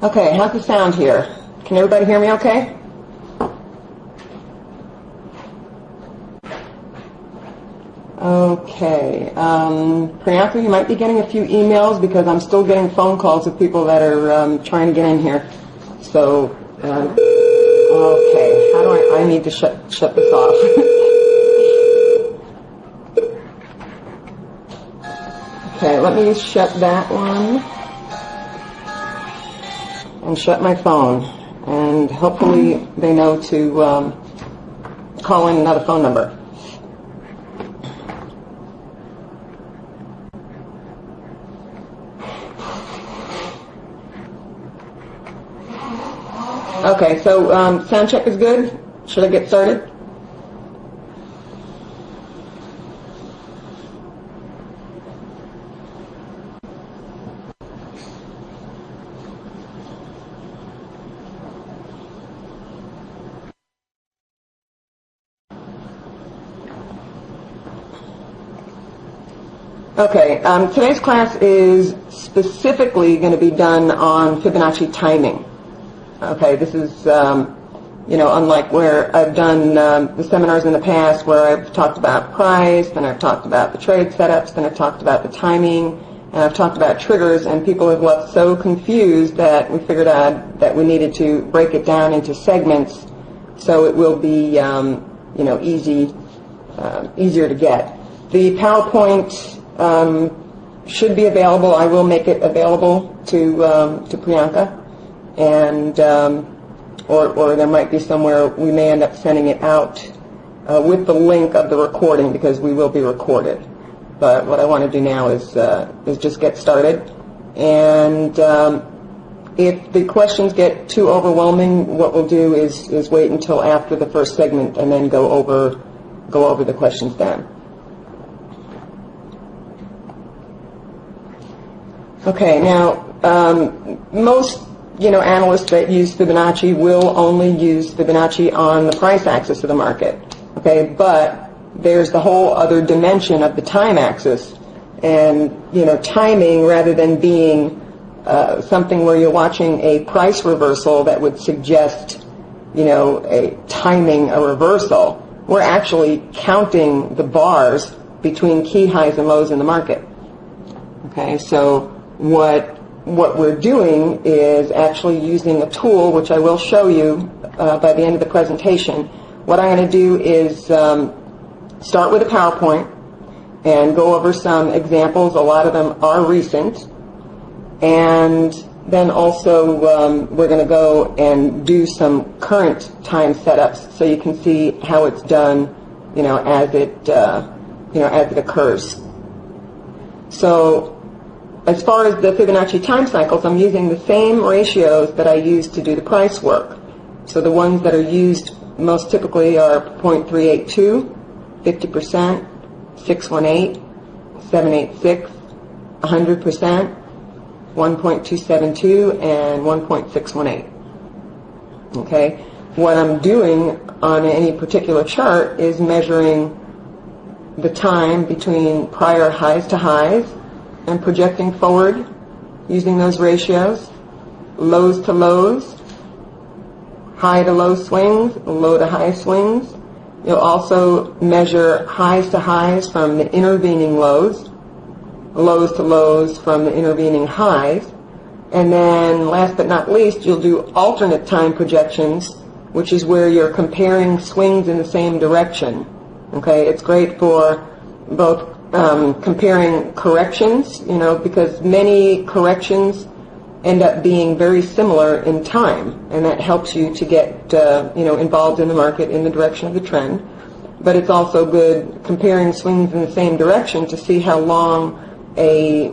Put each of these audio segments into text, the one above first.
Okay, how's the sound here? Can everybody hear me okay? Okay. Priyanka, you might be getting a few emails because I'm still getting phone calls of people that are trying to get in here. So, okay. How do I need to shut this off. Okay, let me shut that one and shut my phone. And hopefully they know to call in another phone number. Okay, so sound check is good. Should I get started? Okay, today's class is specifically going to be done on Fibonacci timing. Okay, this is, unlike where I've done the seminars in the past where I've talked about price, then I've talked about the trade setups, then I've talked about the timing, and I've talked about triggers, and people have left so confused that we figured out that we needed to break it down into segments so it will be, easier to get. The PowerPoint should be available. I will make it available to Priyanka. And or there might be somewhere we may end up sending it out with the link of the recording because we will be recorded. But what I want to do now is just get started. And if the questions get too overwhelming, what we'll do is wait until after the first segment and then go over the questions then. Okay, now most analysts that use Fibonacci will only use Fibonacci on the price axis of the market. Okay, but there's the whole other dimension of the time axis, and timing rather than being something where you're watching a price reversal that would suggest a timing a reversal. We're actually counting the bars between key highs and lows in the market. Okay, so what we're doing is actually using a tool, which I will show you by the end of the presentation. What I'm going to do is start with a PowerPoint and go over some examples. A lot of them are recent. And then also we're going to go and do some current time setups so you can see how it's done, as it occurs. So as far as the Fibonacci time cycles, I'm using the same ratios that I use to do the price work. So the ones that are used most typically are 0.382, 50%, 618, 786, 100%, 1.272, and 1.618. Okay? What I'm doing on any particular chart is measuring the time between prior highs to highs and projecting forward using those ratios, lows to lows, high to low swings, low to high swings. You'll also measure highs to highs from the intervening lows, lows to lows from the intervening highs, and then last but not least, you'll do alternate time projections, which is where you're comparing swings in the same direction. Okay, it's great for both comparing corrections, because many corrections end up being very similar in time, and that helps you to get, involved in the market in the direction of the trend. But it's also good comparing swings in the same direction to see how long a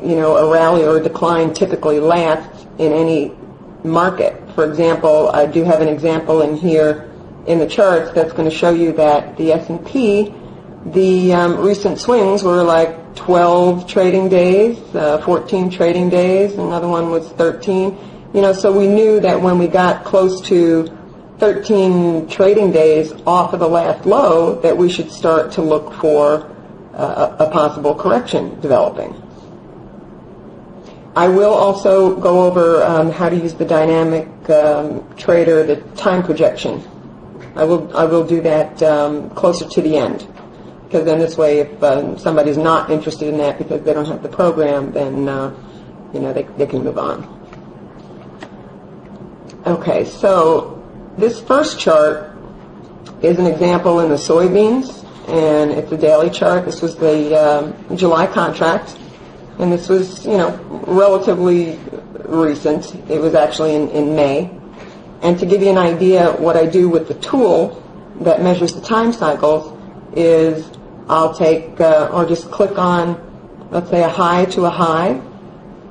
rally or a decline typically lasts in any market. For example, I do have an example in here in the charts that's going to show you that the S&P, the recent swings were like 12 trading days, 14 trading days, another one was 13. So we knew that when we got close to 13 trading days off of the last low that we should start to look for a possible correction developing. I will also go over how to use the dynamic trader, the time projection. I will do that closer to the end, because then this way, if somebody's not interested in that because they don't have the program, then they can move on. Okay, so this first chart is an example in the soybeans, and it's a daily chart. This was the July contract, and this was, relatively recent. It was actually in May. And to give you an idea, what I do with the tool that measures the time cycles is I'll take, or just click on, let's say, a high to a high.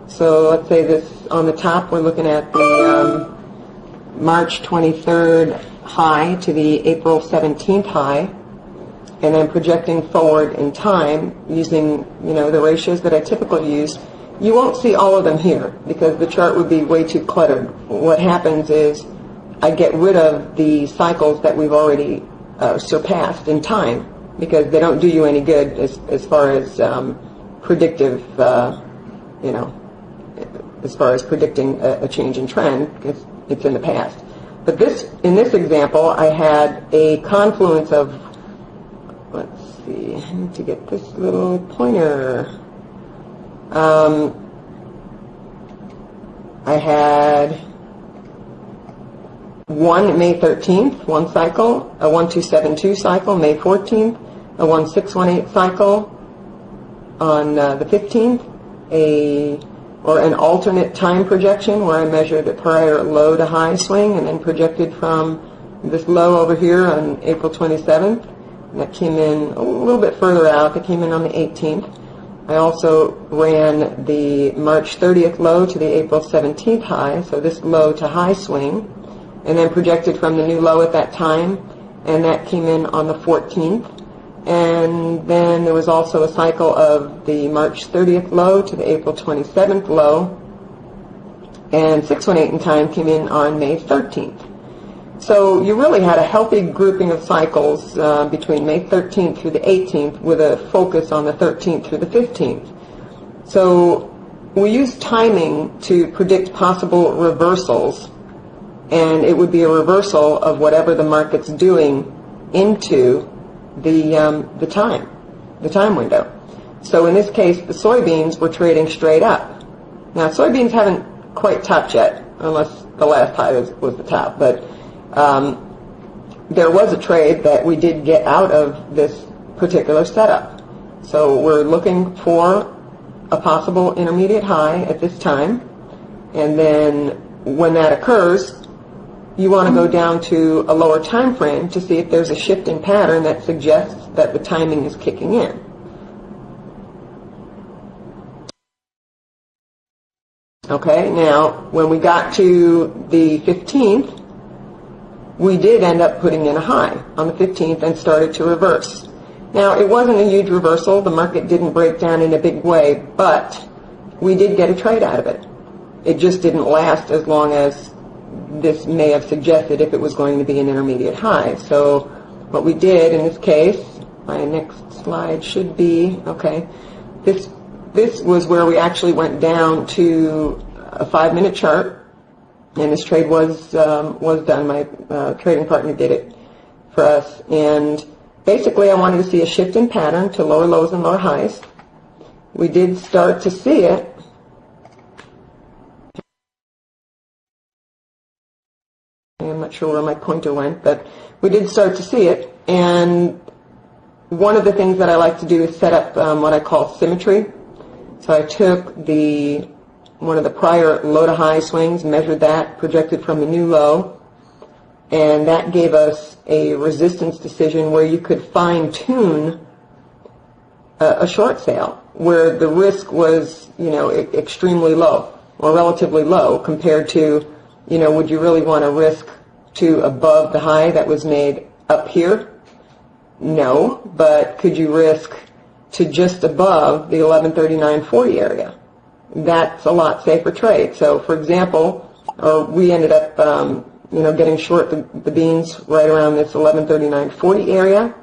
So let's say this on the top, we're looking at the March 23rd high to the April 17th high, and then projecting forward in time using, the ratios that I typically use. You won't see all of them here because the chart would be way too cluttered. What happens is I get rid of the cycles that we've already surpassed in time, because they don't do you any good as far as predictive, as far as predicting a change in trend, because it's in the past. But in this example, I had a confluence of, let's see, I need to get this little pointer. I had one May 13th, one cycle, a 1272 cycle, May 14th, a 1618 cycle on the 15th, an alternate time projection where I measured a prior low to high swing and then projected from this low over here on April 27th. And that came in a little bit further out. That came in on the 18th. I also ran the March 30th low to the April 17th high, so this low to high swing, and then projected from the new low at that time, and that came in on the 14th. And then there was also a cycle of the March 30th low to the April 27th low, and 618 in time came in on May 13th. So you really had a healthy grouping of cycles between May 13th through the 18th with a focus on the 13th through the 15th. So we use timing to predict possible reversals, and it would be a reversal of whatever the market's doing into the time window. So in this case, the soybeans were trading straight up. Now, soybeans haven't quite topped yet, unless the last high was the top, but there was a trade that we did get out of this particular setup. So we're looking for a possible intermediate high at this time, and then when that occurs, you want to go down to a lower time frame to see if there's a shift in pattern that suggests that the timing is kicking in. Okay, now when we got to the 15th, we did end up putting in a high on the 15th and started to reverse. Now, it wasn't a huge reversal. The market didn't break down in a big way, but we did get a trade out of it. It just didn't last as long as this may have suggested if it was going to be an intermediate high. So what we did in this case, my next slide should be, okay, this was where we actually went down to a 5-minute chart. And this trade was done. My trading partner did it for us. And basically, I wanted to see a shift in pattern to lower lows and lower highs. We did start to see it. I'm not sure where my pointer went, but we did start to see it. And one of the things that I like to do is set up what I call symmetry. So I took one of the prior low to high swings, measured that, projected from the new low, and that gave us a resistance decision where you could fine-tune a short sale, where the risk was, extremely low or relatively low compared to, would you really want to risk to above the high that was made up here? No, but could you risk to just above the 1139.40 area? That's a lot safer trade. So, for example, we ended up, getting short the beans right around this 1139.40 area,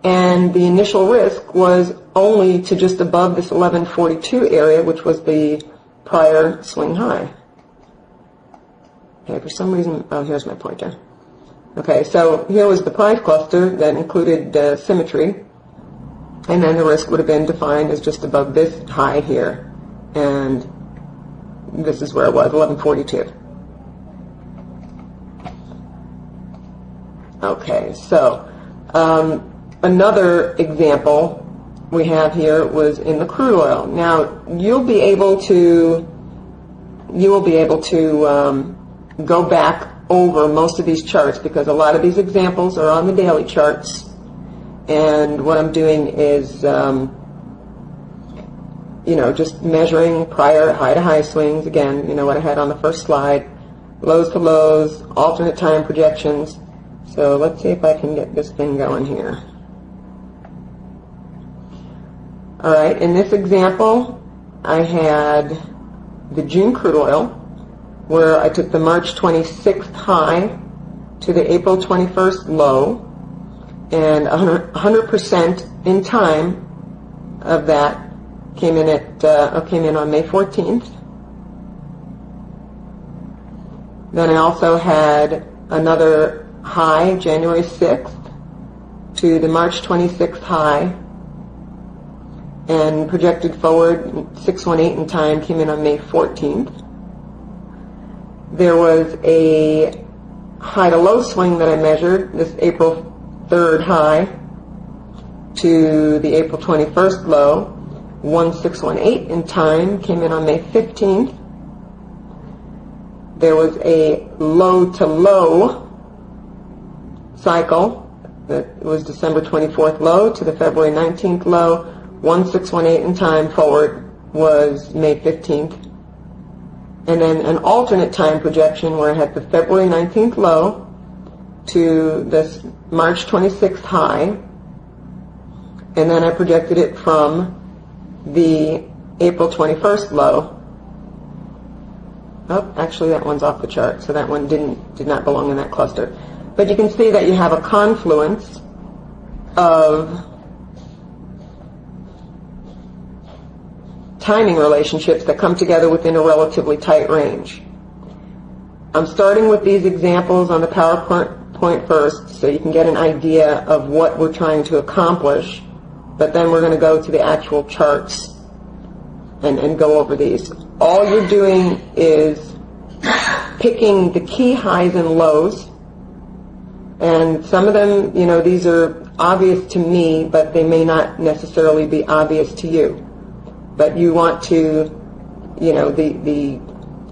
and the initial risk was only to just above this 1142 area, which was the prior swing high. Okay, for some reason, oh, here's my pointer. Okay, so here was the price cluster that included symmetry, and then the risk would have been defined as just above this high here, and this is where it was, 1142. Okay, so another example we have here was in the crude oil. Now you'll be able to go back over most of these charts because a lot of these examples are on the daily charts, and what I'm doing is just measuring prior high to high swings again, what I had on the first slide, lows to lows, alternate time projections. So let's see if I can get this thing going here. All right, in this example, I had the June crude oil, where I took the March 26th high to the April 21st low, and 100% in time of that came in on May 14th. Then I also had another high January 6th to the March 26th high, and projected forward 618 in time came in on May 14th. There was a high to low swing that I measured, this April 3rd high to the April 21st low, 1618 in time came in on May 15th. There was a low to low cycle that was December 24th low to the February 19th low, 1618 in time forward was May 15th. And then an alternate time projection where I had the February 19th low to this March 26th high, and then I projected it from the April 21st low. Oh, actually that one's off the chart, so that one did not belong in that cluster. But you can see that you have a confluence of timing relationships that come together within a relatively tight range. I'm starting with these examples on the PowerPoint first so you can get an idea of what we're trying to accomplish, but then we're going to go to the actual charts and go over these. All you're doing is picking the key highs and lows, and some of them, these are obvious to me, but they may not necessarily be obvious to you. But you want to, the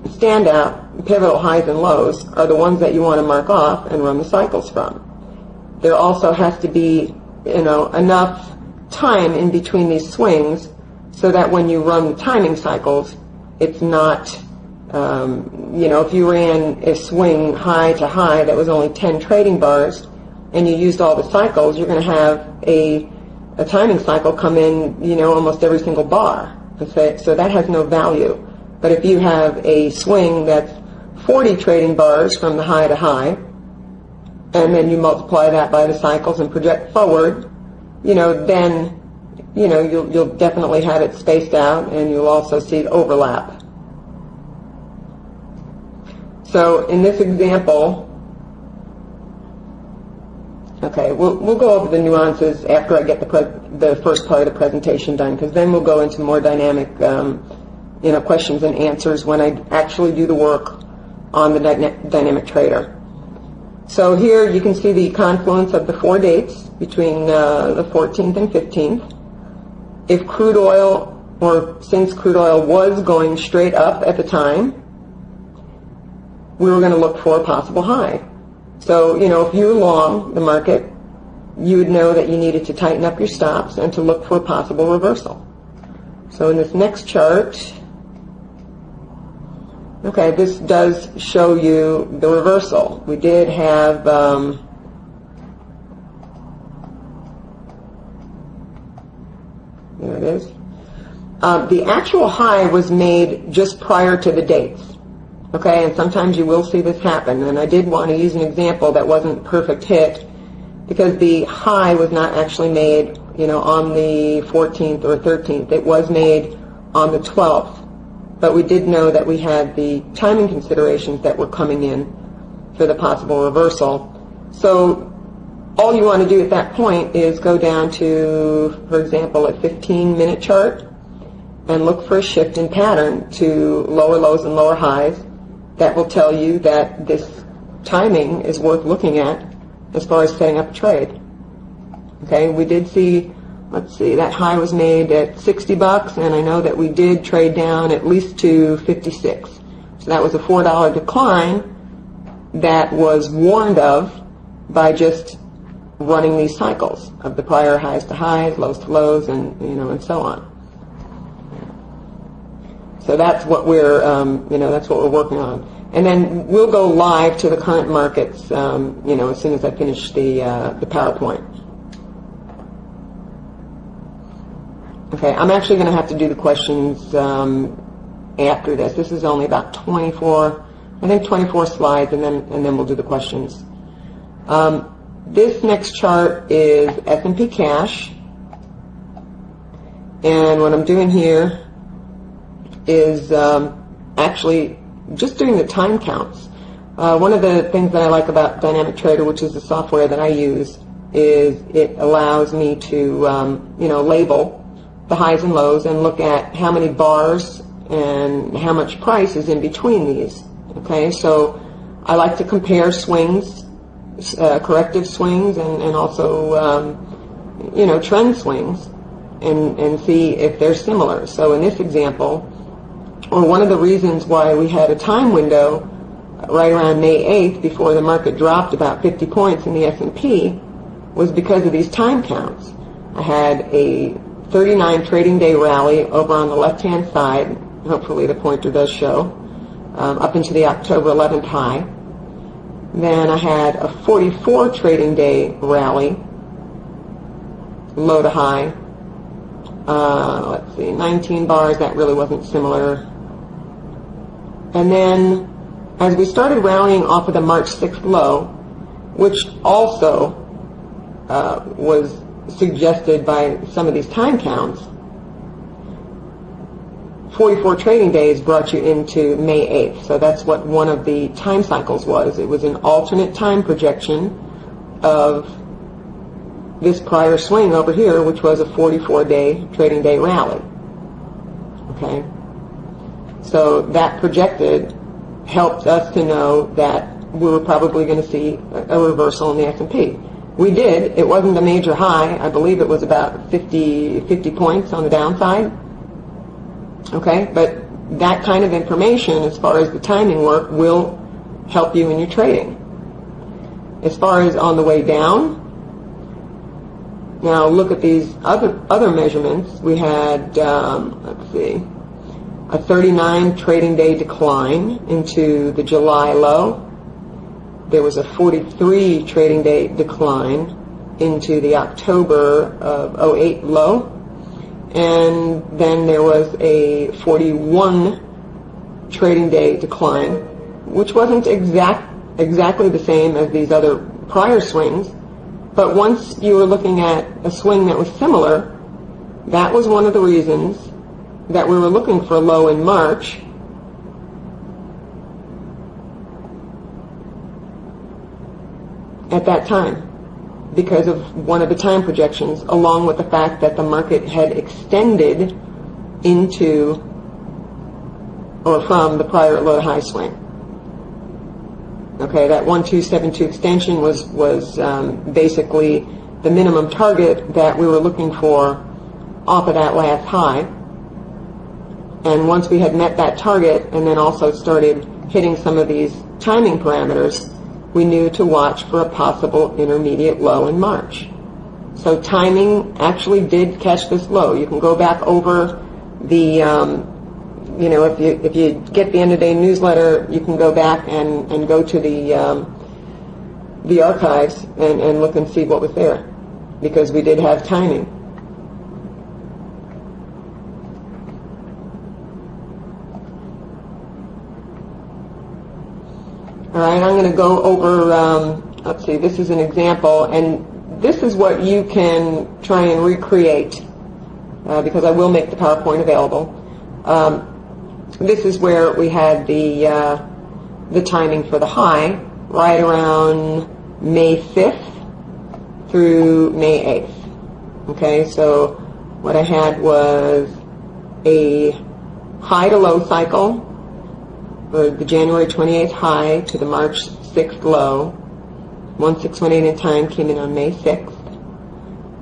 standout pivotal highs and lows are the ones that you want to mark off and run the cycles from. There also has to be, enough time in between these swings so that when you run the timing cycles, it's not, if you ran a swing high to high that was only 10 trading bars and you used all the cycles, you're going to have a timing cycle come in, almost every single bar. So that has no value. But if you have a swing that's 40 trading bars from the high to high, and then you multiply that by the cycles and project forward, then, you'll definitely have it spaced out, and you'll also see overlap. So in this example, okay, we'll go over the nuances after I get the first part of the presentation done, because then we'll go into more dynamic, questions and answers when I actually do the work on the dynamic trader. So here you can see the confluence of the 4 dates between the 14th and 15th. If crude oil, or since crude oil was going straight up at the time, we were going to look for a possible high. So, if you were long the market, you would know that you needed to tighten up your stops and to look for a possible reversal. So in this next chart, okay, this does show you the reversal. We did have, there it is. The actual high was made just prior to the dates. Okay, and sometimes you will see this happen, and I did want to use an example that wasn't perfect hit because the high was not actually made, on the 14th or 13th. It was made on the 12th, but we did know that we had the timing considerations that were coming in for the possible reversal. So all you want to do at that point is go down to, for example, a 15-minute chart and look for a shift in pattern to lower lows and lower highs. That will tell you that this timing is worth looking at as far as setting up a trade. Okay, we did see, let's see, that high was made at $60, and I know that we did trade down at least to 56. So that was a $4 decline that was warned of by just running these cycles of the prior highs to highs, lows to lows, and and so on. So that's what we're that's what we're working on. And then we'll go live to the current markets as soon as I finish the PowerPoint. Okay, I'm actually going to have to do the questions after this. This is only about 24 slides, and then we'll do the questions. This next chart is S&P cash, and what I'm doing here is actually just doing the time counts. One of the things that I like about Dynamic Trader, which is the software that I use, is it allows me to label the highs and lows and look at how many bars and how much price is in between these. Okay, so I like to compare swings, corrective swings, and also trend swings, and see if they're similar. So in this example, or one of the reasons why we had a time window right around May 8th before the market dropped about 50 points in the S&P was because of these time counts. I had a 39 trading day rally over on the left-hand side, hopefully the pointer does show, up into the October 11th high. Then I had a 44 trading day rally, low to high. Let's see, 19 bars, that really wasn't similar. And then as we started rallying off of the March 6th low, which also was suggested by some of these time counts, 44 trading days brought you into May 8th. So that's what one of the time cycles was. It was an alternate time projection of this prior swing over here, which was a 44-day trading day rally. Okay? So that projected helped us to know that we were probably going to see a reversal in the S&P. We did. It wasn't a major high. I believe it was about 50 points on the downside. Okay, but that kind of information, as far as the timing work, will help you in your trading. As far as on the way down, now look at these other measurements. We had, let's see, a 39 trading day decline into the July low. There was a 43 trading day decline into the October of 08 low. And then there was a 41 trading day decline, which wasn't exactly the same as these other prior swings. But once you were looking at a swing that was similar, that was one of the reasons that we were looking for a low in March. At that time, because of one of the time projections, along with the fact that the market had extended into or from the prior low to high swing. Okay, that 1272 extension was basically the minimum target that we were looking for off of that last high. And once we had met that target and then also started hitting some of these timing parameters, we knew to watch for a possible intermediate low in March. So timing actually did catch this low. You can go back over the, if you get the end of day newsletter, you can go back and go to the archives and look and see what was there, because we did have timing. All right, I'm going to go over, let's see, this is an example, and this is what you can try and recreate, because I will make the PowerPoint available. this is where we had the timing for the high right around May 5th through May 8th. Okay, so what I had was a high to low cycle, or the January 28th high to the March 6th low. 1618 in time came in on May 6th.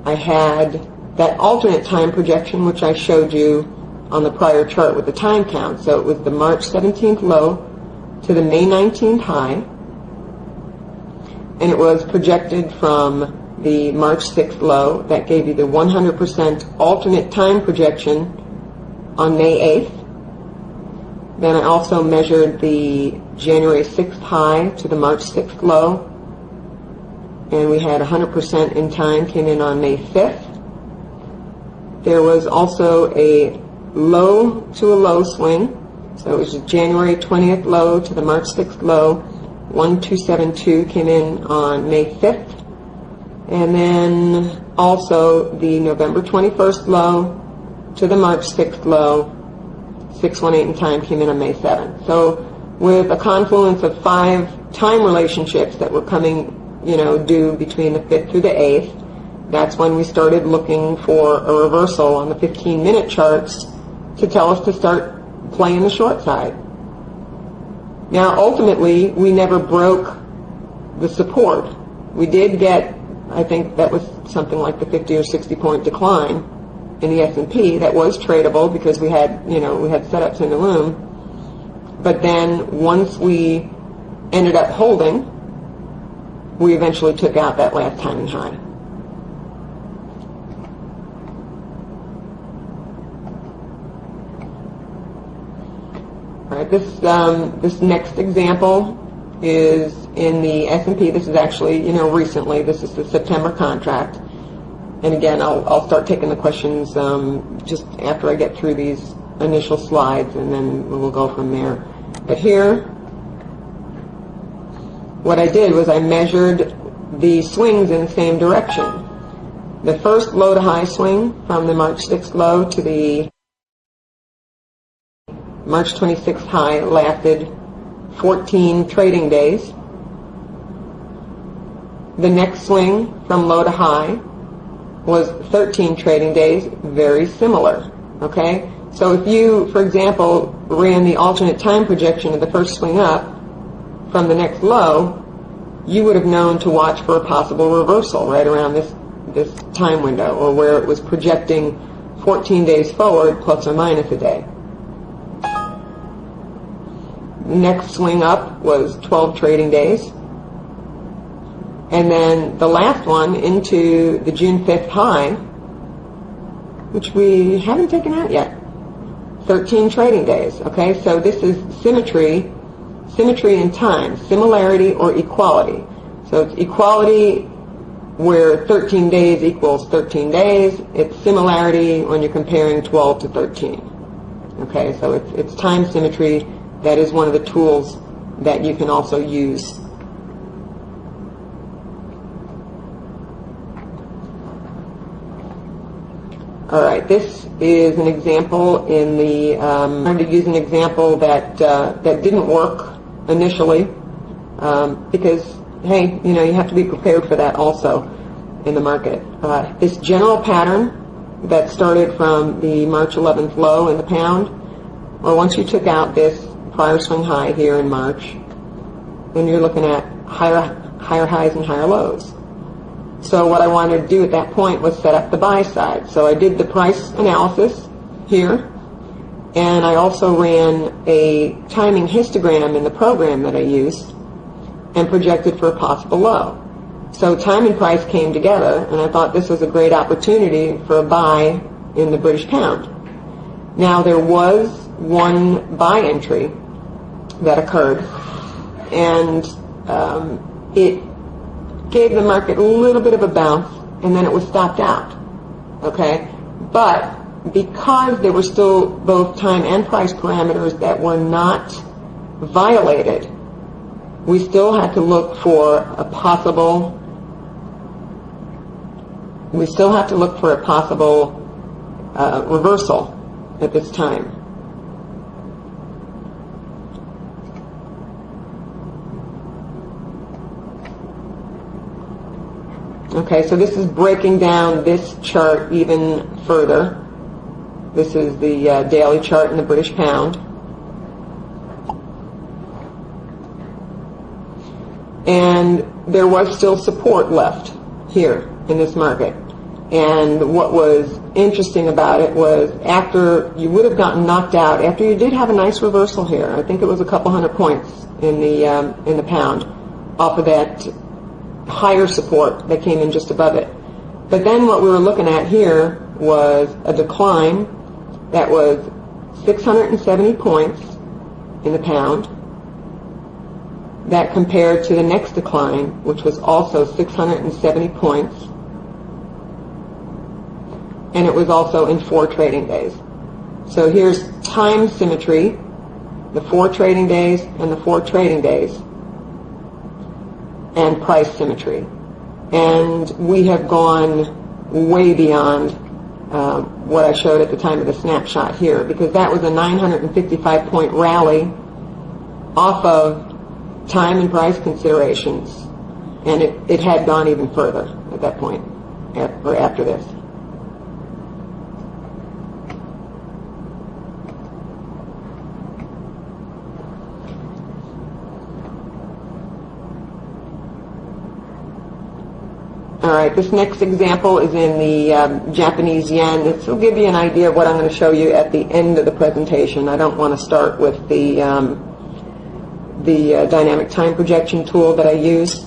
I had that alternate time projection, which I showed you on the prior chart with the time count. So it was the March 17th low to the May 19th high, and it was projected from the March 6th low. That gave you the 100% alternate time projection on May 8th. Then I also measured the January 6th high to the March 6th low, and we had 100% in time came in on May 5th. There was also a low to a low swing. So it was the January 20th low to the March 6th low. 1272 came in on May 5th. And then also the November 21st low to the March 6th low. 618 in time came in on May 7th. So with a confluence of 5 time relationships that were coming, due between the 5th through the 8th, that's when we started looking for a reversal on the 15-minute charts to tell us to start playing the short side. Now, ultimately, we never broke the support. We did get, I think that was something like the 50 or 60 point decline in the S&P. That was tradable because we had setups in the room. But then once we ended up holding, we eventually took out that last timing high. All right, this next example is in the S&P. This is actually, recently. This is the September contract. And again, I'll start taking the questions just after I get through these initial slides, and then we'll go from there. But here, what I did was I measured the swings in the same direction. The first low to high swing from the March 6th low to the March 26th high lasted 14 trading days. The next swing from low to high was 13 trading days, very similar. Okay? So if you, for example, ran the alternate time projection of the first swing up from the next low, you would have known to watch for a possible reversal right around this time window, or where it was projecting 14 days forward plus or minus a day. The next swing up was 12 trading days. And then the last one into the June 5th high, which we haven't taken out yet, 13 trading days. Okay, so this is symmetry in time, similarity or equality. So it's equality where 13 days equals 13 days. It's similarity when you're comparing 12 to 13. Okay, so it's time symmetry. That is one of the tools that you can also use. All right, this is an example in the, I'm going to use an example that didn't work initially because, hey, you have to be prepared for that also in the market. This general pattern that started from the March 11th low in the pound, or once you took out this prior swing high here in March, then you're looking at higher highs and higher lows. So what I wanted to do at that point was set up the buy side. So I did the price analysis here, and I also ran a timing histogram in the program that I used and projected for a possible low. So time and price came together, and I thought this was a great opportunity for a buy in the British pound. Now, there was one buy entry that occurred, and it gave the market a little bit of a bounce, and then it was stopped out. Okay? But because there were still both time and price parameters that were not violated, we still had to look for a possible reversal at this time. Okay, so this is breaking down this chart even further. This is the daily chart in the British pound. And there was still support left here in this market. And what was interesting about it was after you would have gotten knocked out, after you did have a nice reversal here, I think it was a couple hundred points in the pound off of that higher support that came in just above it. But then what we were looking at here was a decline that was 670 points in the pound. That compared to the next decline, which was also 670 points. And it was also in 4 trading days. So here's time symmetry, the 4 trading days and the 4 trading days, and price symmetry. And we have gone way beyond what I showed at the time of the snapshot here, because that was a 955-point rally off of time and price considerations, and it had gone even further at that point, or after this. All right, this next example is in the Japanese yen. This will give you an idea of what I'm going to show you at the end of the presentation. I don't want to start with the dynamic time projection tool that I use.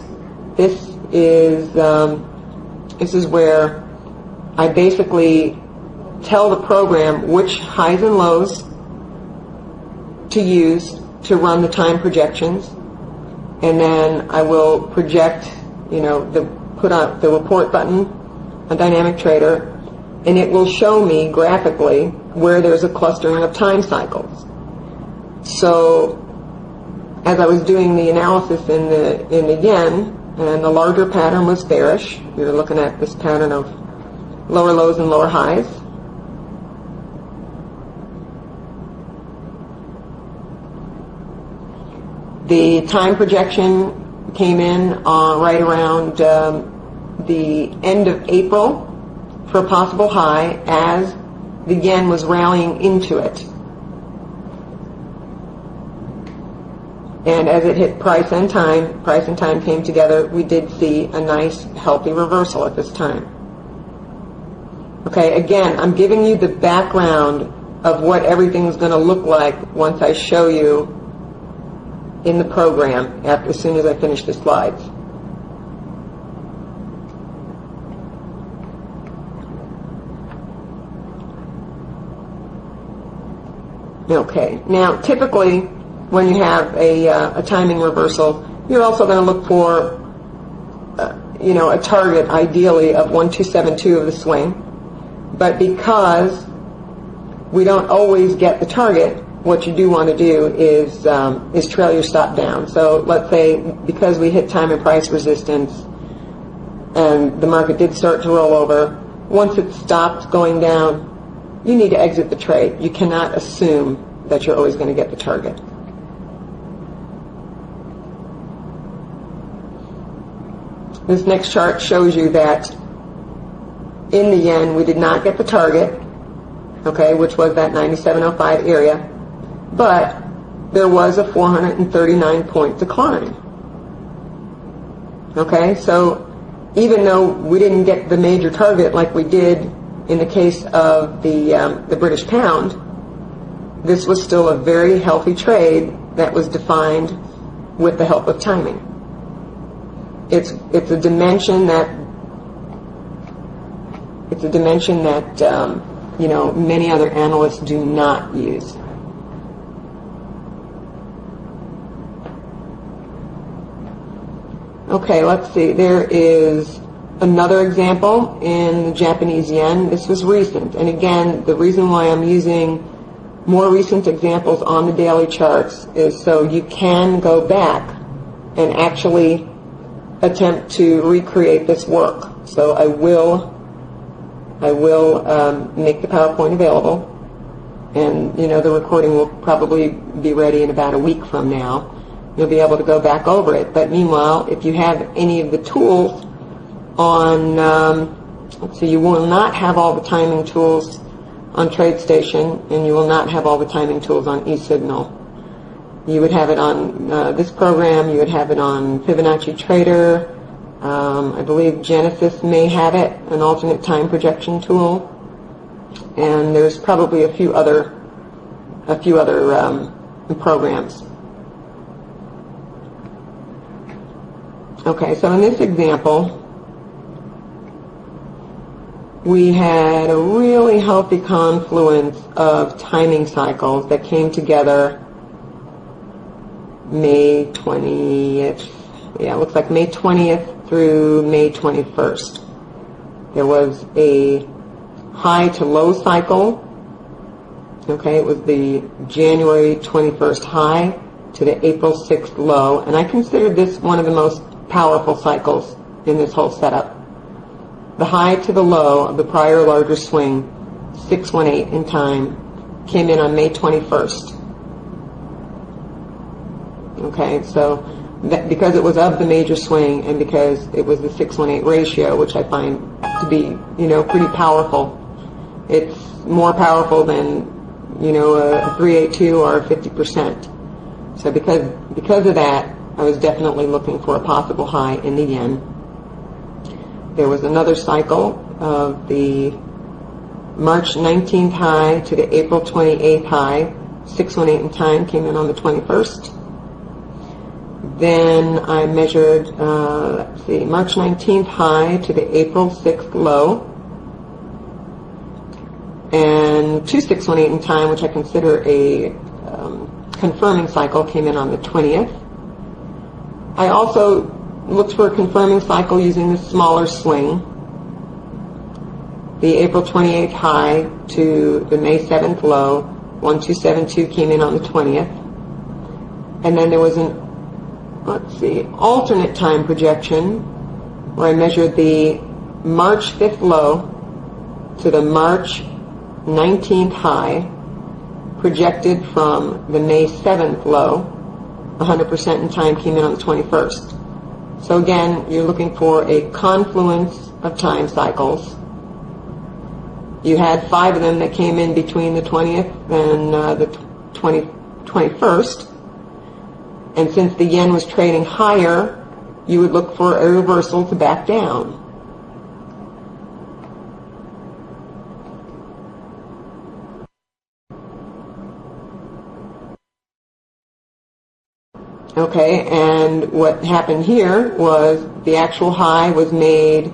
This is where I basically tell the program which highs and lows to use to run the time projections, and then I will project, put out the report button on Dynamic Trader, and it will show me graphically where there's a clustering of time cycles. So as I was doing the analysis in the yen, and the larger pattern was bearish. We were looking at this pattern of lower lows and lower highs. The time projection came in right around the end of April for a possible high as the yen was rallying into it. And as it hit price and time came together, we did see a nice, healthy reversal at this time. Okay, again, I'm giving you the background of what everything's going to look like once I show you in the program as soon as I finish the slides. Okay, now typically when you have a timing reversal, you're also going to look for a target ideally of 1272 of the swing. But because we don't always get the target, what you do want to do is trail your stop down. So let's say because we hit time and price resistance and the market did start to roll over, once it stopped going down, you need to exit the trade. You cannot assume that you're always going to get the target. This next chart shows you that in the yen we did not get the target, okay, which was that 97.05 area, but there was a 439-point decline. Okay, so even though we didn't get the major target like we did in the case of the British pound, this was still a very healthy trade that was defined with the help of timing. It's a dimension that many other analysts do not use. Okay, let's see. There is another example in the Japanese yen. This was recent, and again, the reason why I'm using more recent examples on the daily charts is so you can go back and actually attempt to recreate this work. So I will make the PowerPoint available, and the recording will probably be ready in about a week from now. You'll be able to go back over it. But meanwhile, if you have any of the tools on, let's see, you will not have all the timing tools on TradeStation, and you will not have all the timing tools on eSignal. You would have it on this program, you would have it on Fibonacci Trader. I believe Genesis may have it, an alternate time projection tool, and there's probably a few other programs. Okay, so in this example, we had a really healthy confluence of timing cycles that came together May 20th. Yeah, it looks like May 20th through May 21st. There was a high to low cycle. Okay, it was the January 21st high to the April 6th low, and I consider this one of the most powerful cycles in this whole setup. The high to the low of the prior larger swing, 618 in time, came in on May 21st. Okay, so that, because it was of the major swing and because it was the 618 ratio, which I find to be, pretty powerful. It's more powerful than, a 382 or 50%. So because of that, I was definitely looking for a possible high in the yen. There was another cycle of the March 19th high to the April 28th high. 618 in time came in on the 21st. Then I measured, March 19th high to the April 6th low. And 2618 in time, which I consider a confirming cycle, came in on the 20th. I also looked for a confirming cycle using the smaller swing. The April 28th high to the May 7th low, 1272, came in on the 20th. And then there was an, alternate time projection where I measured the March 5th low to the March 19th high, projected from the May 7th low. 100% in time came in on the 21st. So again, you're looking for a confluence of time cycles. You had 5 of them that came in between the 20th and the 21st. And since the yen was trading higher, you would look for a reversal to back down. Okay, and what happened here was the actual high was made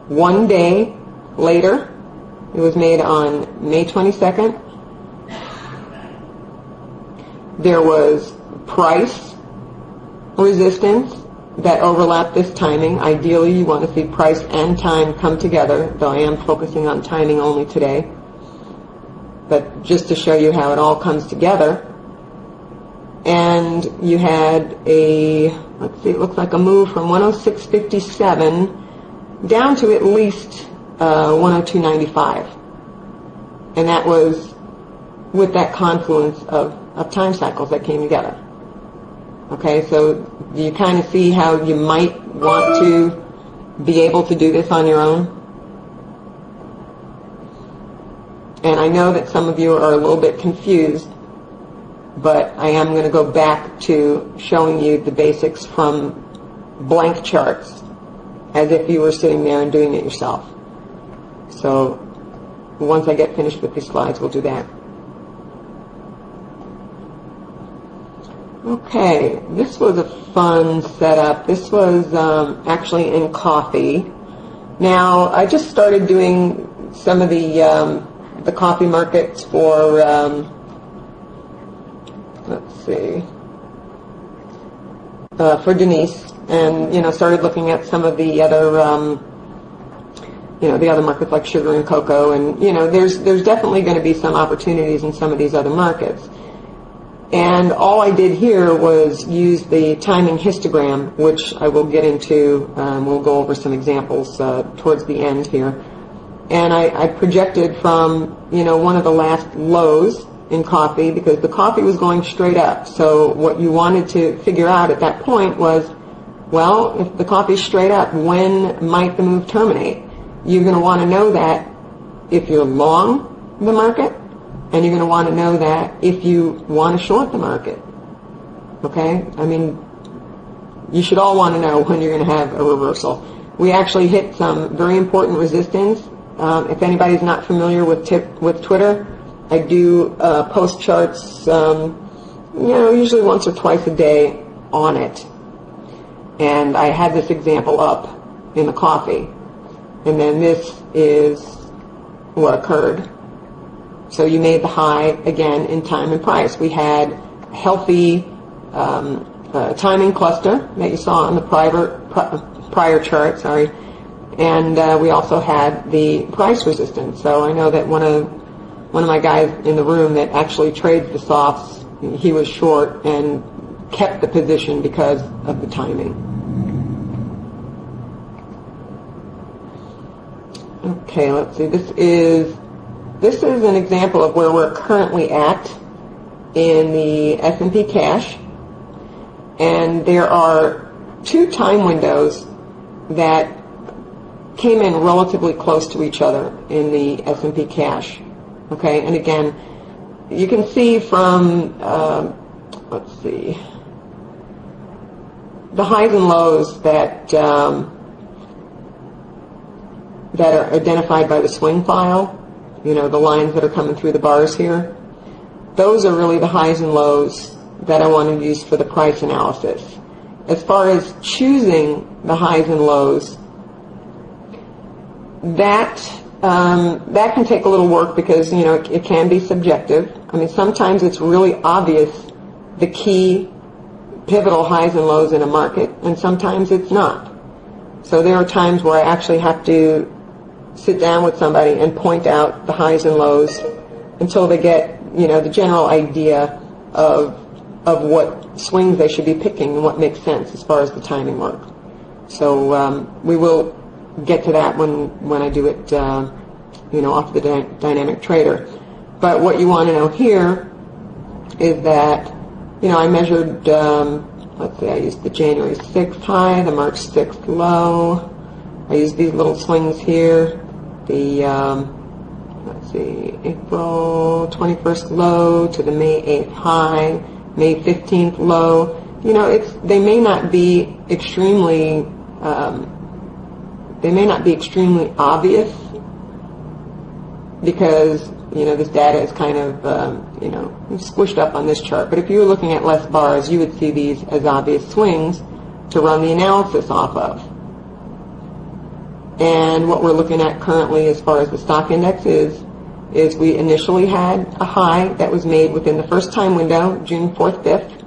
one day later. It was made on May 22nd. There was price resistance that overlapped this timing. Ideally, you want to see price and time come together, though I am focusing on timing only today. But just to show you how it all comes together. And you had a, it looks like a move from 106.57 down to at least 102.95. And that was with that confluence of time cycles that came together. Okay, so you kind of see how you might want to be able to do this on your own. And I know that some of you are a little bit confused, but I am going to go back to showing you the basics from blank charts as if you were sitting there and doing it yourself. So once I get finished with these slides, we'll do that. Okay, this was a fun setup. This was actually in coffee. Now, I just started doing some of the coffee markets for for Denise, and started looking at some of the other the other markets like sugar and cocoa, and there's definitely going to be some opportunities in some of these other markets. And all I did here was use the timing histogram, which I will get into. We'll go over some examples towards the end here. And I projected from one of the last lows in coffee, because the coffee was going straight up. So what you wanted to figure out at that point was, Well, if the coffee's straight up, when might the move terminate? You're going to want to know that if you're long the market, and you're going to want to know that if you want to short the market. Okay? I mean, you should all want to know when you're going to have a reversal. We actually hit some very important resistance. If anybody's not familiar with Twitter, I do post charts, usually once or twice a day on it. And I had this example up in the coffee. And then this is what occurred. So you made the high again in time and price. We had a healthy timing cluster that you saw on the prior chart, and we also had the price resistance. So I know that one of my guys in the room that actually trades the softs, he was short and kept the position because of the timing. Okay, let's see. This is an example of where we're currently at in the S&P cash, and there are two time windows that came in relatively close to each other in the S&P cash. Okay, and again, you can see from let's see, the highs and lows that that are identified by the swing file, the lines that are coming through the bars here. Those are really the highs and lows that I want to use for the price analysis. As far as choosing the highs and lows, that can take a little work because, it can be subjective. I mean, sometimes it's really obvious the key pivotal highs and lows in a market, and sometimes it's not. So there are times where I actually have to sit down with somebody and point out the highs and lows until they get, the general idea of what swings they should be picking and what makes sense as far as the timing work. So we will get to that when I do it, off the dynamic trader. But what you want to know here is that, I measured, let's see, I used the January 6th high, the March 6th low. I used these little swings here. The, let's see, April 21st low to the May 8th high, May 15th low. They may not be extremely obvious because, this data is kind of, squished up on this chart. But if you were looking at less bars, you would see these as obvious swings to run the analysis off of. And what we're looking at currently as far as the stock index is we initially had a high that was made within the first time window, June 4th, 5th.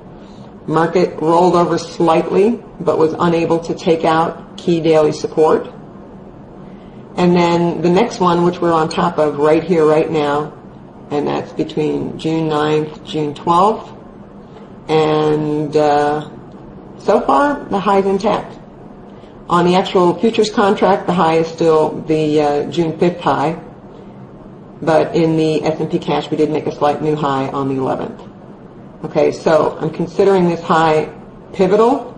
Market rolled over slightly, but was unable to take out key daily support. And then the next one, which we're on top of right here, right now, and that's between June 9th, June 12th. And so far, the high's intact. On the actual futures contract, the high is still the June 5th high, but in the S&P cash, we did make a slight new high on the 11th. Okay, so I'm considering this high pivotal,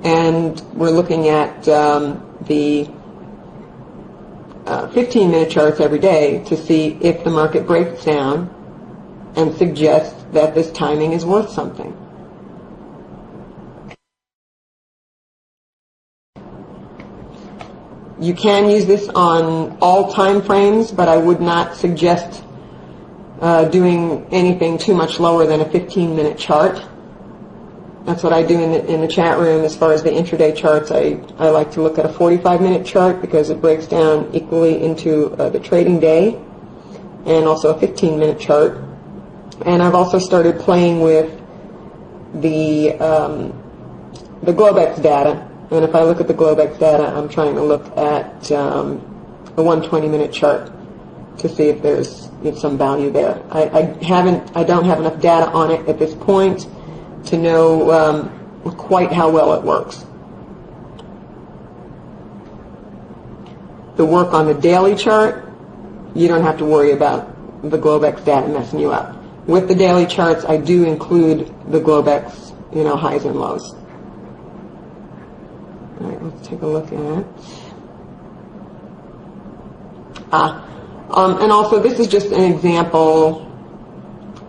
and we're looking at the 15-minute charts every day to see if the market breaks down and suggests that this timing is worth something. You can use this on all time frames, but I would not suggest doing anything too much lower than a 15-minute chart. That's what I do in the chat room. As far as the intraday charts, I like to look at a 45-minute chart because it breaks down equally into the trading day, and also a 15-minute chart. And I've also started playing with the Globex data. And if I look at the Globex data, I'm trying to look at a 120-minute chart to see if there's some value there. I don't have enough data on it at this point to know quite how well it works. The work on the daily chart, you don't have to worry about the Globex data messing you up. With the daily charts, I do include the Globex, highs and lows. let's take a look at. And also this is just an example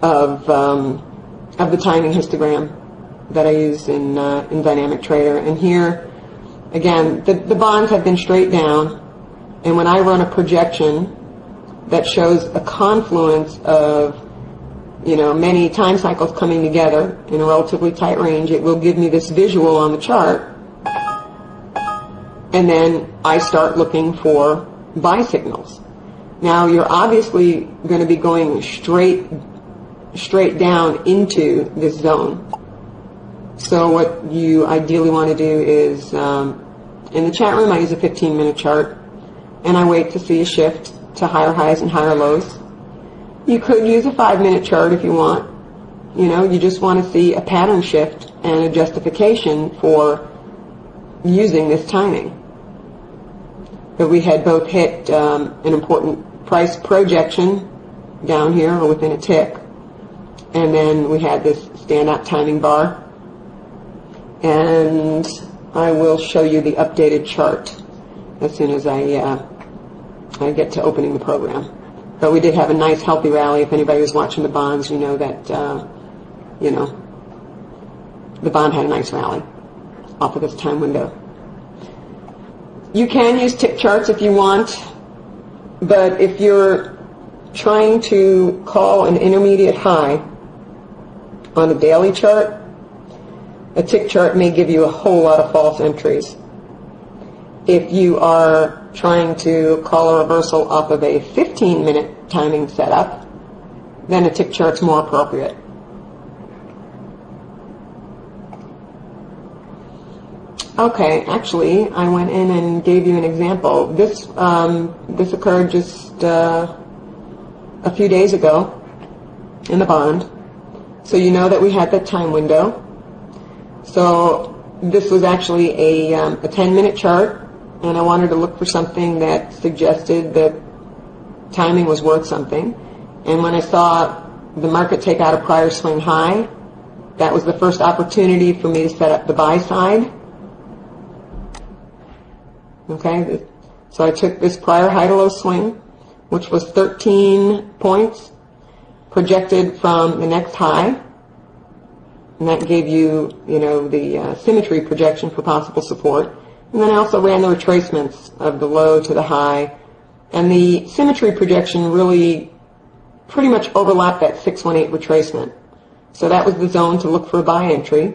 of the timing histogram that I use in Dynamic Trader. And here, again, the bonds have been straight down, and when I run a projection that shows a confluence of many time cycles coming together in a relatively tight range, it will give me this visual on the chart, and then I start looking for buy signals. Now you're obviously going to be going straight down into this zone. So what you ideally want to do is, in the chat room I use a 15-minute chart, and I wait to see a shift to higher highs and higher lows. You could use a 5-minute chart if you want. You just want to see a pattern shift and a justification for using this timing. But we had both hit an important price projection down here or within a tick, and then we had this standout timing bar. And I will show you the updated chart as soon as I get to opening the program. But we did have a nice healthy rally. If anybody was watching the bonds, you know that the bond had a nice rally off of this time window. You can use tick charts if you want, but if you're trying to call an intermediate high on a daily chart, a tick chart may give you a whole lot of false entries. If you are trying to call a reversal off of a 15-minute timing setup, then a tick chart's more appropriate. Okay, actually, I went in and gave you an example. This occurred just a few days ago in the bond. So you know that we had that time window. So this was actually a 10-minute chart, and I wanted to look for something that suggested that timing was worth something. And when I saw the market take out a prior swing high, that was the first opportunity for me to set up the buy side. Okay, so I took this prior high to low swing, which was 13 points projected from the next high, and that gave you, the symmetry projection for possible support. And then I also ran the retracements of the low to the high, and the symmetry projection really pretty much overlapped that 618 retracement. So that was the zone to look for a buy entry.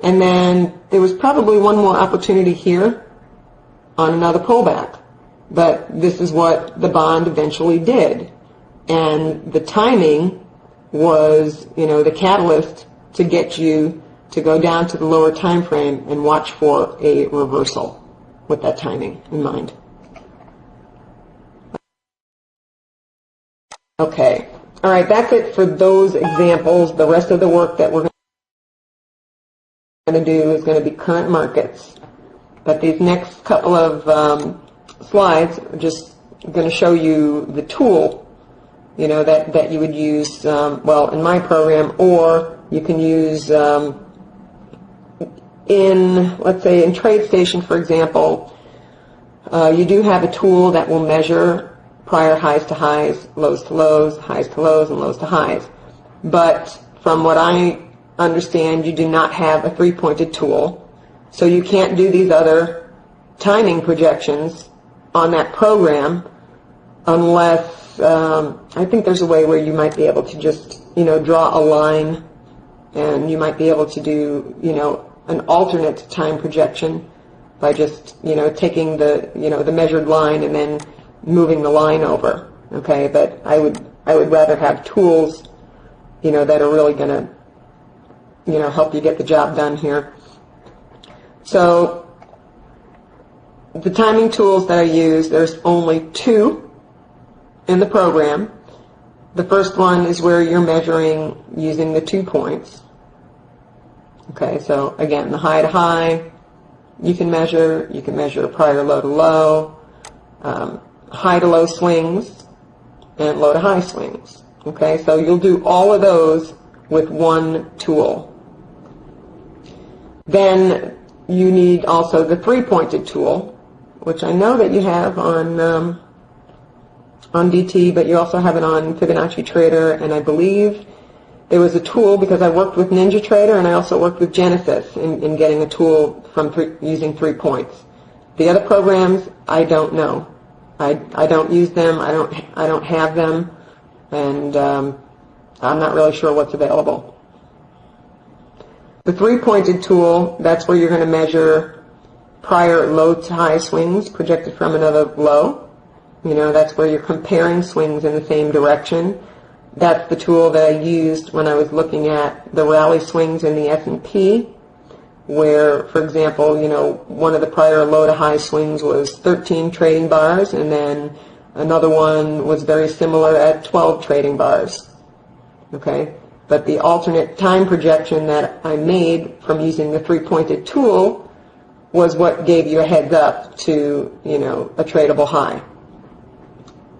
And then there was probably one more opportunity here on another pullback, but this is what the bond eventually did, and the timing was the catalyst to get you to go down to the lower time frame and watch for a reversal with that timing in mind. Okay, all right, that's it for those examples. The rest of the work that we're going to do is going to be current markets. But these next couple of slides are just going to show you the tool, that you would use, well, in my program, or you can use in, let's say, in TradeStation, for example. You do have a tool that will measure prior highs to highs, lows to lows, highs to lows, and lows to highs. But from what I understand, you do not have a three-pointed tool. So you can't do these other timing projections on that program unless, I think there's a way where you might be able to just, draw a line, and you might be able to do, an alternate time projection by just, taking the, the measured line and then moving the line over. Okay, but I would rather have tools, that are really going to, help you get the job done here. So the timing tools that I use, there's only two in the program. The first one is where you're measuring using the 2 points. Okay, so again, the high to high, you can measure prior low to low, high to low swings, and low to high swings. Okay, so you'll do all of those with one tool. Then you need also the three-pointed tool, which I know that you have on DT, but you also have it on Fibonacci Trader, and I believe there was a tool, because I worked with NinjaTrader and I also worked with Genesis in getting a tool from using 3 points. The other programs, I don't know. I don't use them. I don't have them, and I'm not really sure what's available. The three-pointed tool, that's where you're going to measure prior low to high swings projected from another low. You know, that's where you're comparing swings in the same direction. That's the tool that I used when I was looking at the rally swings in the S&P, where, for example, you know, one of the prior low to high swings was 13 trading bars, and then another one was very similar at 12 trading bars. Okay? But the alternate time projection that I made from using the three-pointed tool was what gave you a heads up to, you know, a tradable high.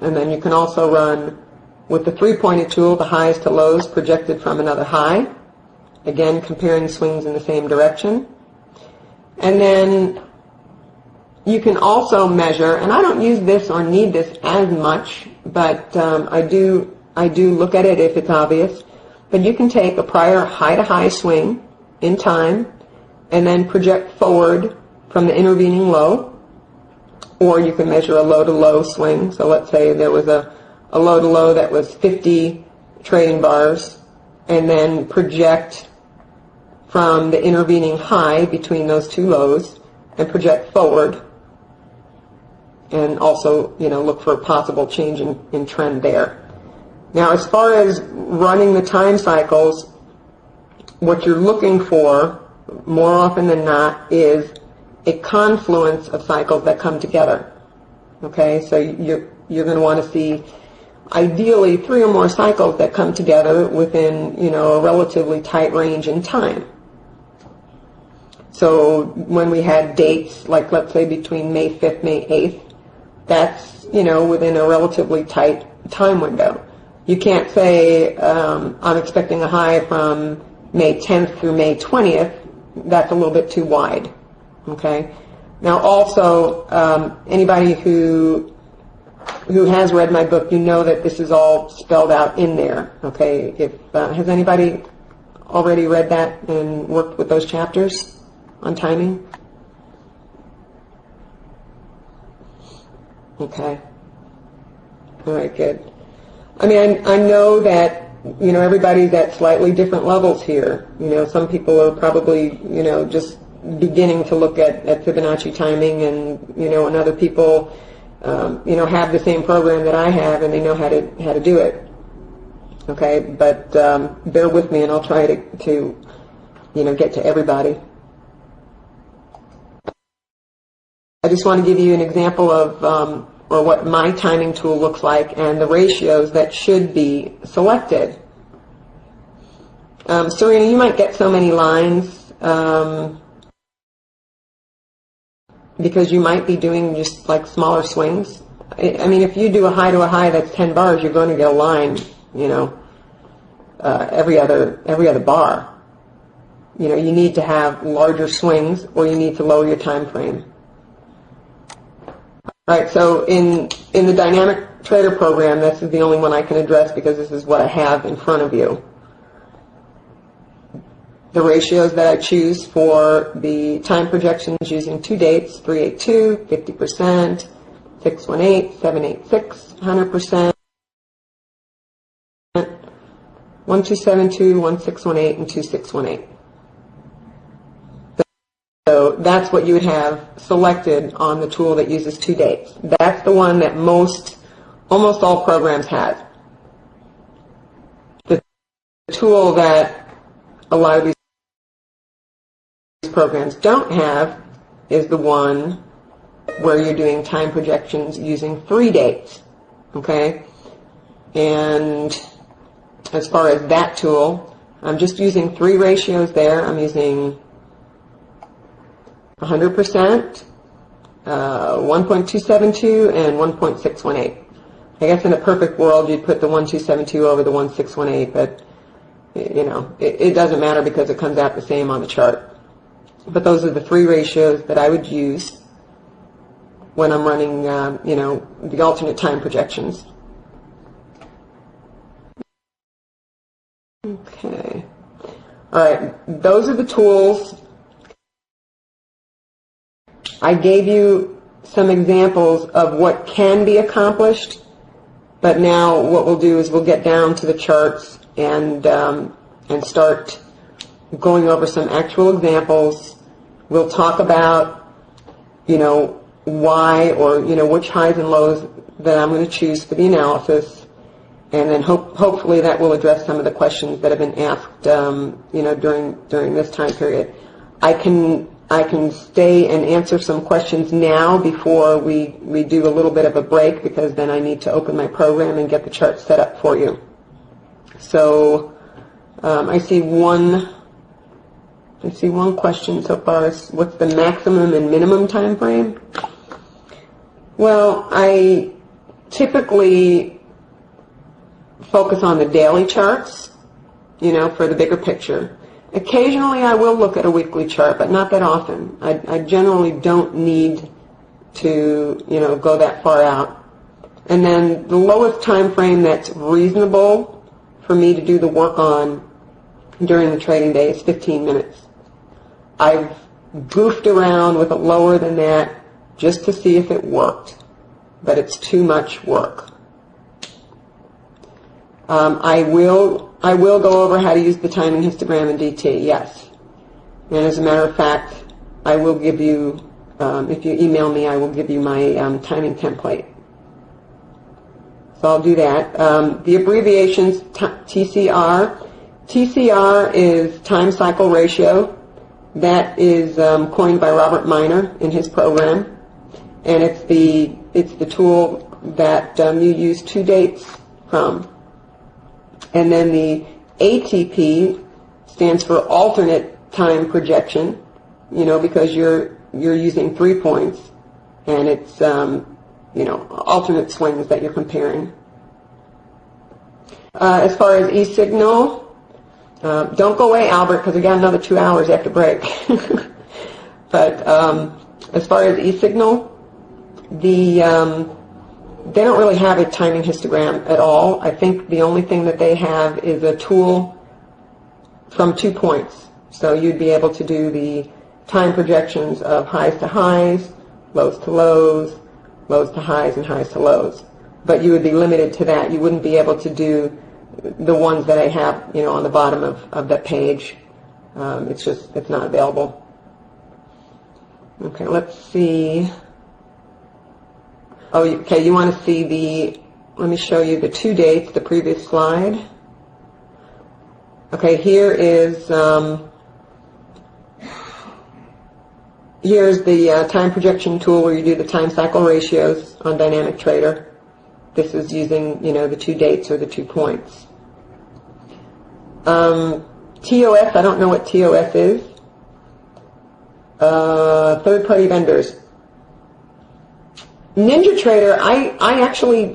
And then you can also run with the three-pointed tool the highs to lows projected from another high, again comparing swings in the same direction. And then you can also measure, and I don't use this or need this as much, but I do look at it if it's obvious. But you can take a prior high-to-high swing in time and then project forward from the intervening low, or you can measure a low-to-low swing. So let's say there was a low-to-low that was 50 trading bars, and then project from the intervening high between those two lows and project forward, and also, you know, look for a possible change in trend there. Now, as far as running the time cycles, what you're looking for more often than not is a confluence of cycles that come together. Okay, so you're going to want to see ideally 3 or more cycles that come together within, you know, a relatively tight range in time. So when we had dates, like let's say between May 5th, May 8th, that's, you know, within a relatively tight time window. You can't say I'm expecting a high from May 10th through May 20th. That's a little bit too wide. Okay. Now also, anybody who has read my book, you know that this is all spelled out in there. Okay. If has anybody already read that and worked with those chapters on timing? Okay. All right. Good. I mean, I know that, you know, everybody's at slightly different levels here. You know, some people are probably, you know, just beginning to look at Fibonacci timing, and, you know, and other people, you know, have the same program that I have, and they know how to do it. Okay, but bear with me, and I'll try to you know, get to everybody. I just want to give you an example of or what my timing tool looks like and the ratios that should be selected. Serena, you might get so many lines because you might be doing just like smaller swings. I mean, if you do a high to a high that's 10 bars, you're going to get a line, you know, every other bar. You know, you need to have larger swings, or you need to lower your time frame. Right, so in the dynamic trader program, this is the only one I can address because this is what I have in front of you. The ratios that I choose for the time projections using 2 dates, 382, 50%, 618, 786, 100%, 1272, 1618, and 2618. So that's what you would have selected on the tool that uses 2 dates. That's the one that almost all programs have. The tool that a lot of these programs don't have is the one where you're doing time projections using 3 dates. Okay? And as far as that tool, I'm just using 3 ratios there. I'm using 100%, 1.272, and 1.618. I guess in a perfect world you'd put the 1.272 over the 1.618, but you know, it doesn't matter because it comes out the same on the chart. But those are the three ratios that I would use when I'm running, the alternate time projections. Okay. All right. Those are the tools. I gave you some examples of what can be accomplished, but now what we'll do is we'll get down to the charts and start going over some actual examples. We'll talk about, why or, which highs and lows that I'm going to choose for the analysis. And then hopefully that will address some of the questions that have been asked, during this time period. I can stay and answer some questions now before we do a little bit of a break, because then I need to open my program and get the chart set up for you. So I see one question so far. What's the maximum and minimum time frame? Well, I typically focus on the daily charts, for the bigger picture. Occasionally I will look at a weekly chart, but not that often. I generally don't need to, go that far out. And then the lowest time frame that's reasonable for me to do the work on during the trading day is 15 minutes. I've goofed around with it lower than that just to see if it worked, but it's too much work. I will go over how to use the timing histogram in DT, yes. And as a matter of fact, I will give you, if you email me, I will give you my timing template. So I'll do that. The abbreviations, TCR. TCR is time cycle ratio. That is coined by Robert Miner in his program. And it's the tool that you use two dates from. And then the ATP stands for alternate time projection, because you're using 3 points, and it's alternate swings that you're comparing. As far as e-signal, don't go away, Albert, because we got another 2 hours after break. But as far as e-signal, they don't really have a timing histogram at all. I think the only thing that they have is a tool from 2 points. So you'd be able to do the time projections of highs to highs, lows to lows, lows to highs, and highs to lows. But you would be limited to that. You wouldn't be able to do the ones that I have, on the bottom of that page. It's not available. Okay, let's see. Oh, okay, you want to see let me show you the 2 dates, the previous slide. Okay, here's the time projection tool where you do the time cycle ratios on Dynamic Trader. This is using, the 2 dates or the 2 points. TOS, I don't know what TOS is. Third-party vendors. NinjaTrader, I actually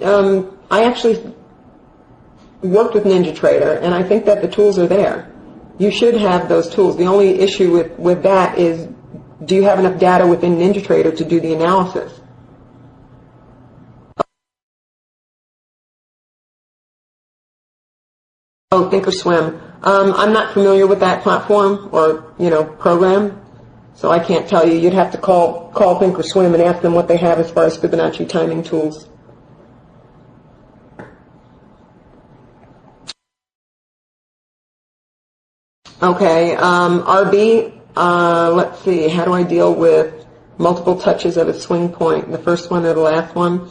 worked with NinjaTrader, and I think that the tools are there. You should have those tools. The only issue with that is, do you have enough data within NinjaTrader to do the analysis? Oh, Thinkorswim. I'm not familiar with that platform or, program. So I can't tell you. You'd have to call Thinkorswim and ask them what they have as far as Fibonacci timing tools. Okay, RB, let's see, how do I deal with multiple touches of a swing point, the first one or the last one?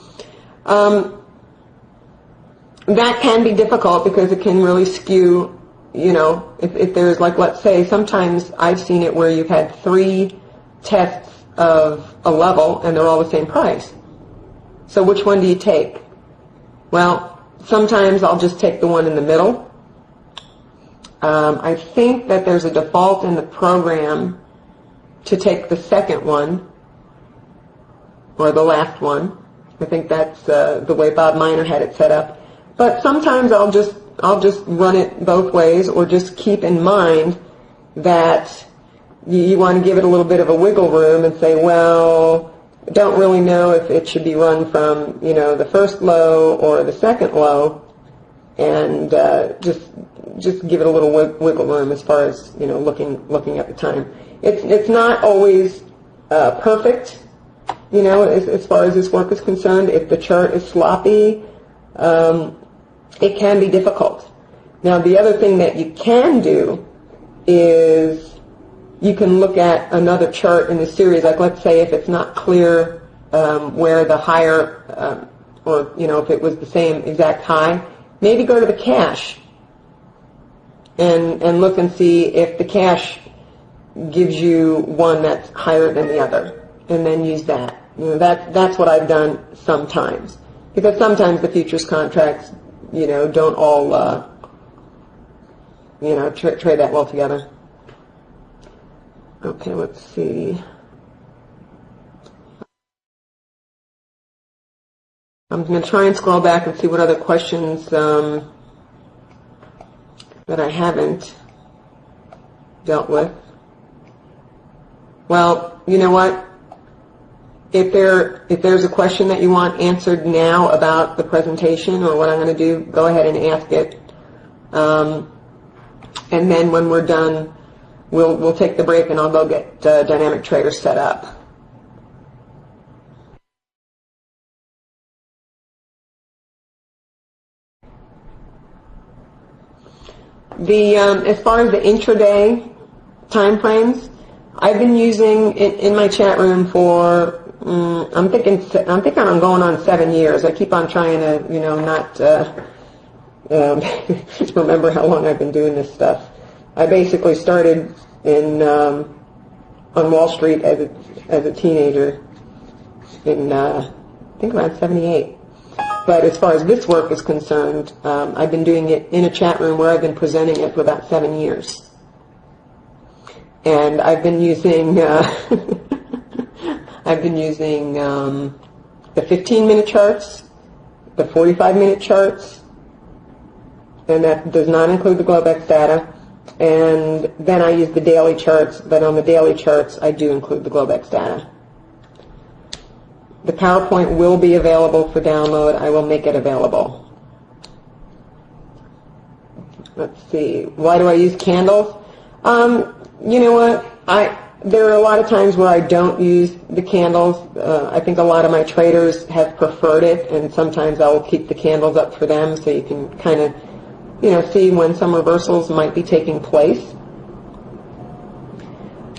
That can be difficult because it can really skew, if there's, like, let's say, sometimes I've seen it where you've had 3 tests of a level and they're all the same price. So which one do you take? Well, sometimes I'll just take the one in the middle. I think that there's a default in the program to take the second one or the last one. I think that's the way Bob Miner had it set up. But sometimes I'll just run it both ways, or just keep in mind that you want to give it a little bit of a wiggle room and say, well, don't really know if it should be run from, the first low or the second low, and just give it a little wiggle room as far as, looking at the time. It's not always perfect, as far as this work is concerned. If the chart is sloppy, it can be difficult. Now, the other thing that you can do is you can look at another chart in the series, like let's say if it's not clear where the higher, or if it was the same exact high, maybe go to the cache and look and see if the cache gives you one that's higher than the other, and then use that. That's what I've done sometimes, because sometimes the futures contracts, don't all, trade that well together. Okay, let's see. I'm going to try and scroll back and see what other questions that I haven't dealt with. Well, you know what? If there's a question that you want answered now about the presentation or what I'm going to do, go ahead and ask it. And then when we're done, we'll take the break and I'll go get Dynamic Trader set up. As far as the intraday time frames, I've been using in my chat room for I'm thinking I'm going on 7 years. I keep on trying to not remember how long I've been doing this stuff. I basically started on Wall Street as a teenager in I think around 78. But as far as this work is concerned, I've been doing it in a chat room where I've been presenting it for about 7 years. And I've been using the 15-minute charts, the 45-minute charts, and that does not include the Globex data. And then I use the daily charts, but on the daily charts I do include the Globex data. The PowerPoint will be available for download. I will make it available. Let's see. Why do I use candles? You know what? There are a lot of times where I don't use the candles. I think a lot of my traders have preferred it, and sometimes I will keep the candles up for them so you can kind of, see when some reversals might be taking place.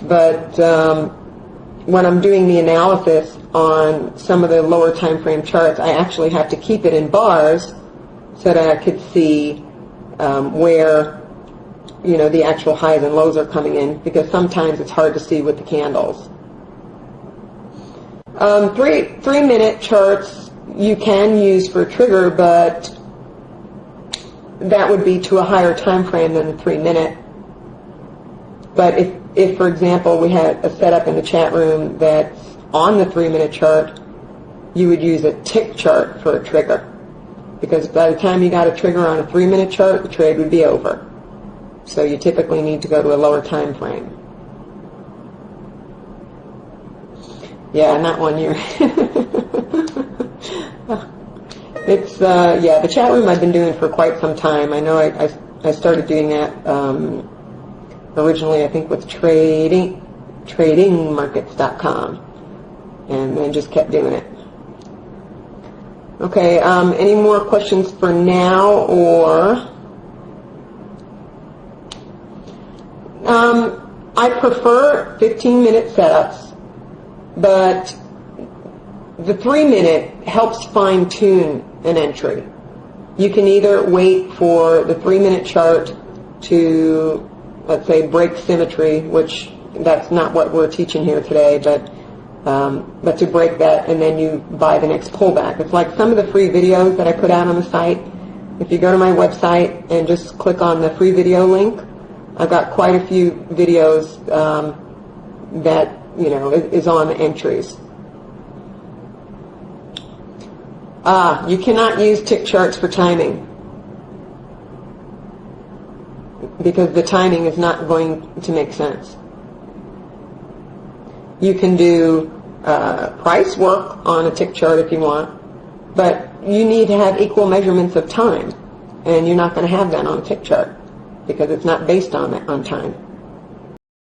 But when I'm doing the analysis on some of the lower time frame charts, I actually have to keep it in bars so that I could see where the actual highs and lows are coming in, because sometimes it's hard to see with the candles. 3-minute charts you can use for trigger, but that would be to a higher time frame than the 3-minute. But if, for example, we had a setup in the chat room that's on the 3-minute chart, you would use a tick chart for a trigger, because by the time you got a trigger on a 3-minute chart, the trade would be over. So you typically need to go to a lower time frame. Yeah, not 1 year. It's the chat room I've been doing for quite some time. I know I started doing that originally, I think, with tradingmarkets.com, and then just kept doing it. Okay, any more questions for now, or? I prefer 15-minute setups, but the 3-minute helps fine-tune an entry. You can either wait for the 3-minute chart to, let's say, break symmetry, which that's not what we're teaching here today, but to break that, and then you buy the next pullback. It's like some of the free videos that I put out on the site. If you go to my website and just click on the free video link, I've got quite a few videos that is on the entries. You cannot use tick charts for timing, because the timing is not going to make sense. You can do price work on a tick chart if you want, but you need to have equal measurements of time, and you're not going to have that on a tick chart because it's not based on time.